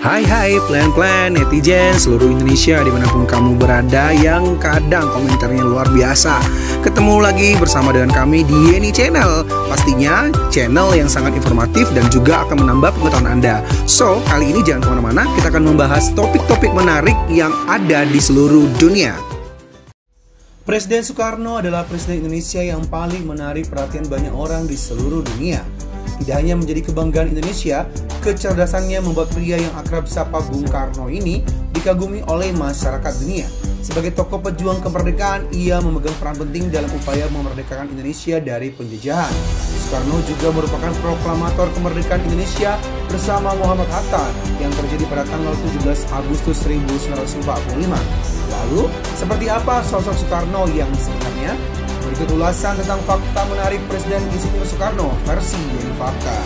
Hai plan-plan netizen seluruh Indonesia dimanapun kamu berada yang kadang komentarnya luar biasa. Ketemu lagi bersama dengan kami di Yeni Channel. Pastinya channel yang sangat informatif dan juga akan menambah pengetahuan Anda. So, kali ini jangan kemana-mana, kita akan membahas topik-topik menarik yang ada di seluruh dunia. Presiden Soekarno adalah presiden Indonesia yang paling menarik perhatian banyak orang di seluruh dunia. Tidak hanya menjadi kebanggaan Indonesia, kecerdasannya membuat pria yang akrab sapa Bung Karno ini dikagumi oleh masyarakat dunia. Sebagai tokoh pejuang kemerdekaan, ia memegang peran penting dalam upaya memerdekakan Indonesia dari penjajahan. Soekarno juga merupakan proklamator kemerdekaan Indonesia bersama Muhammad Hatta yang terjadi pada tanggal 17 Agustus 1945. Lalu, seperti apa sosok Soekarno yang sebenarnya? Berikut ulasan tentang fakta menarik Presiden Insinyur Soekarno versi Yeni Fakta.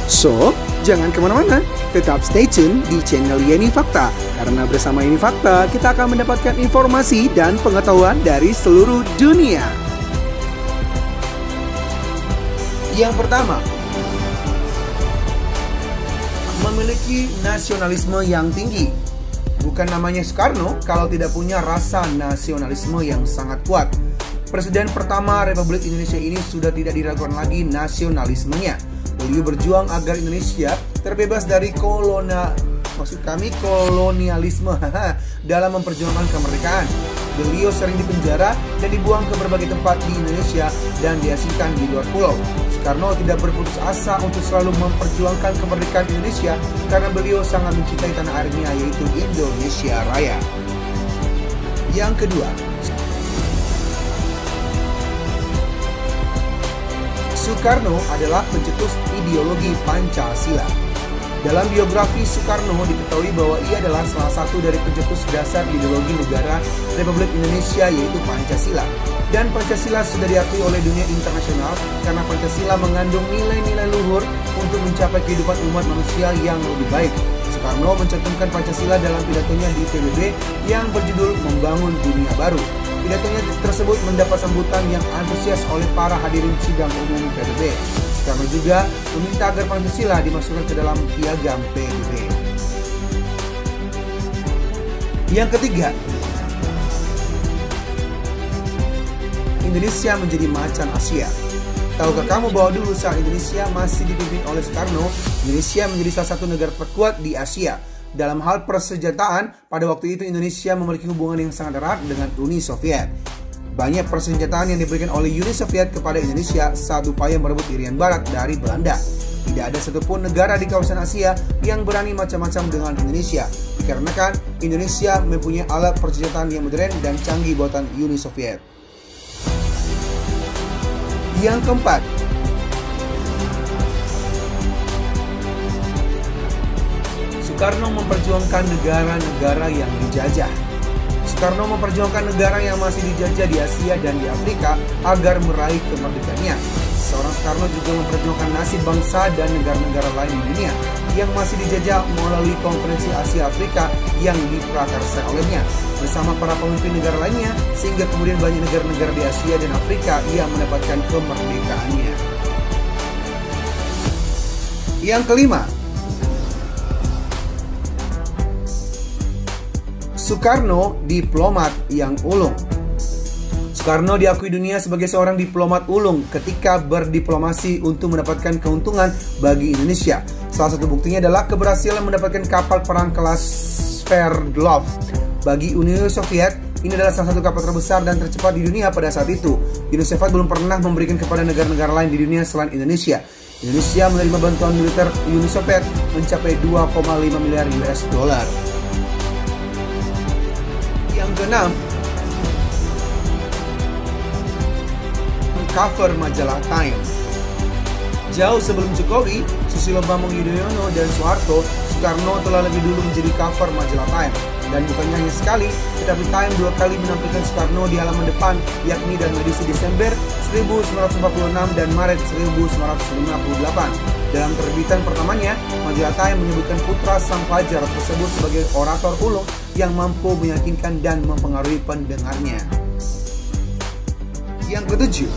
So, jangan kemana-mana, tetap stay tune di channel Yeni Fakta. Karena bersama Yeni Fakta, kita akan mendapatkan informasi dan pengetahuan dari seluruh dunia. Yang pertama, memiliki nasionalisme yang tinggi. Bukan namanya Soekarno kalau tidak punya rasa nasionalisme yang sangat kuat. Presiden pertama Republik Indonesia ini sudah tidak diragukan lagi nasionalismenya. Beliau berjuang agar Indonesia terbebas dari kolonialisme dalam memperjuangkan kemerdekaan. Beliau sering dipenjara dan dibuang ke berbagai tempat di Indonesia dan diasingkan di luar pulau. Soekarno tidak berputus asa untuk selalu memperjuangkan kemerdekaan Indonesia karena beliau sangat mencintai tanah airnya, yaitu Indonesia Raya. Yang kedua, Soekarno adalah pencetus ideologi Pancasila. Dalam biografi Soekarno diketahui bahwa ia adalah salah satu dari pencetus dasar ideologi negara Republik Indonesia, yaitu Pancasila. Dan Pancasila sudah diakui oleh dunia internasional karena Pancasila mengandung nilai-nilai luhur untuk mencapai kehidupan umat manusia yang lebih baik. Soekarno mencantumkan Pancasila dalam pidatonya di PBB yang berjudul Membangun Dunia Baru. Pidatonya tersebut mendapat sambutan yang antusias oleh para hadirin sidang umum PBB. Soekarno juga meminta agar Pancasila dimasukkan ke dalam piagam PBB. Yang ketiga, Indonesia menjadi macan Asia. Tahukah kamu bahwa dulu saat Indonesia masih dipimpin oleh Soekarno, Indonesia menjadi salah satu negara terkuat di Asia. Dalam hal persenjataan, pada waktu itu Indonesia memiliki hubungan yang sangat erat dengan Uni Soviet. Banyak persenjataan yang diberikan oleh Uni Soviet kepada Indonesia saat upaya merebut Irian Barat dari Belanda. Tidak ada satupun negara di kawasan Asia yang berani macam-macam dengan Indonesia, dikarenakan Indonesia mempunyai alat persenjataan yang modern dan canggih buatan Uni Soviet. Yang keempat, Soekarno memperjuangkan negara-negara yang dijajah. Soekarno memperjuangkan negara yang masih dijajah di Asia dan di Afrika agar meraih kemerdekaannya. Seorang Soekarno juga memperjuangkan nasib bangsa dan negara-negara lain di dunia yang masih dijajah melalui Konferensi Asia Afrika yang diprakarsai olehnya bersama para pemimpin negara lainnya, sehingga kemudian banyak negara-negara di Asia dan Afrika yang mendapatkan kemerdekaannya. Yang kelima, Soekarno diplomat yang ulung. Soekarno diakui dunia sebagai seorang diplomat ulung ketika berdiplomasi untuk mendapatkan keuntungan bagi Indonesia. Salah satu buktinya adalah keberhasilan mendapatkan kapal perang kelas Sverdlov. Bagi Uni Soviet, ini adalah salah satu kapal terbesar dan tercepat di dunia pada saat itu. Uni Soviet belum pernah memberikan kepada negara-negara lain di dunia selain Indonesia. Indonesia menerima bantuan militer Uni Soviet mencapai 2,5 miliar US dollar. Yang keenam, cover majalah Time. Jauh sebelum Jokowi, Susilo Bambang Yudhoyono dan Soeharto, Soekarno telah lebih dulu menjadi cover majalah Time. Dan bukannya hanya sekali, tetapi Time dua kali menampilkan Soekarno di halaman depan, yakni dalam edisi Desember 1946 dan Maret 1958. Dalam terbitan pertamanya, majalah Time menyebutkan putra sang pelajar tersebut sebagai orator ulung yang mampu meyakinkan dan mempengaruhi pendengarnya. Yang ketujuh,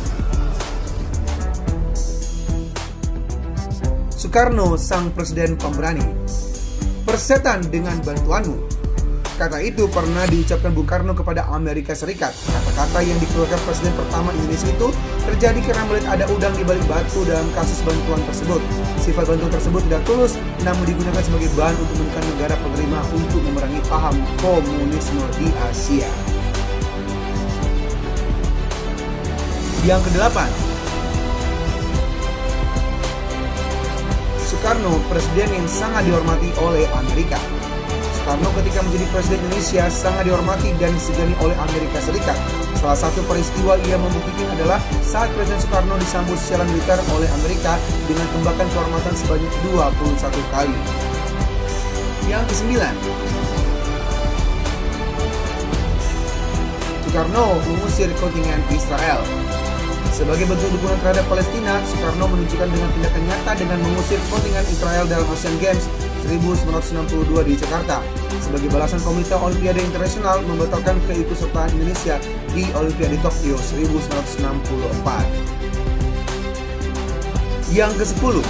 Soekarno sang presiden pemberani. persetan dengan bantuanmu. Kata itu pernah diucapkan Bung Karno kepada Amerika Serikat. Kata-kata yang dikeluarkan Presiden pertama Indonesia itu terjadi karena melihat ada udang di balik batu dalam kasus bantuan tersebut. Sifat bantuan tersebut tidak tulus, namun digunakan sebagai bahan untuk menekan negara penerima untuk memerangi paham komunisme di Asia. Yang kedelapan, Soekarno, presiden yang sangat dihormati oleh Amerika. Soekarno ketika menjadi presiden Indonesia sangat dihormati dan disegani oleh Amerika Serikat. Salah satu peristiwa yang membuktikan adalah saat Presiden Soekarno disambut secara militer oleh Amerika dengan tembakan kehormatan sebanyak 21 kali. Yang kesembilan, Soekarno mengusir kontingen Israel. Sebagai bentuk dukungan terhadap Palestina, Soekarno menunjukkan dengan tindakan nyata dengan mengusir kontingen Israel dalam Asian Games 1962 di Jakarta. Sebagai balasan Komite Olimpiade Internasional membatalkan keikutsertaan Indonesia di Olimpiade Tokyo 1964. Yang ke-10,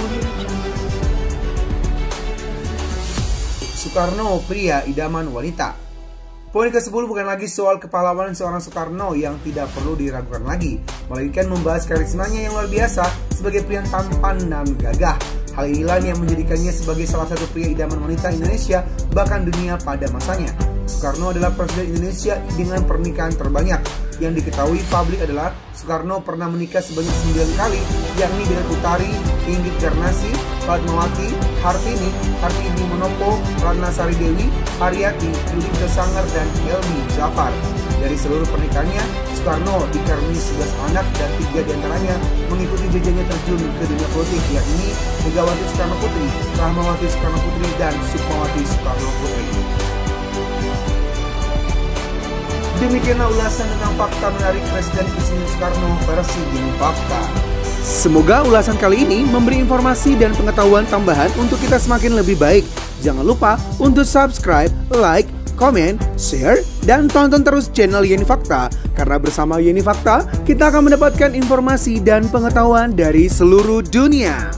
Soekarno, pria idaman wanita. Poin ke-10 bukan lagi soal kepahlawanan seorang Soekarno yang tidak perlu diragukan lagi, melainkan membahas karismanya yang luar biasa sebagai pria tampan dan gagah. Hal inilah yang menjadikannya sebagai salah satu pria idaman wanita Indonesia bahkan dunia pada masanya. Soekarno adalah presiden Indonesia dengan pernikahan terbanyak. Yang diketahui publik adalah Soekarno pernah menikah sebanyak 9 kali, yakni dengan Utari, Inggit Garnasi, Fatmawati, Hartini, Hartini Monopo, Ratna Sari Dewi, Haryati, Yudhita Sanggar, dan Helmi Zafar. Dari seluruh pernikahannya, Soekarno dikaruniai 11 anak dan 3 diantaranya mengikuti jejaknya terjun ke dunia politik, yakni Megawati Soekarno Putri, Rahmawati Soekarno Putri, dan Sukmawati Soekarno Putri. Demikianlah ulasan tentang fakta menarik Presiden Insinyur Soekarno versi Yeni Fakta. Semoga ulasan kali ini memberi informasi dan pengetahuan tambahan untuk kita semakin lebih baik. Jangan lupa untuk subscribe, like, komen, share, dan tonton terus channel Yeni Fakta. Karena bersama Yeni Fakta, kita akan mendapatkan informasi dan pengetahuan dari seluruh dunia.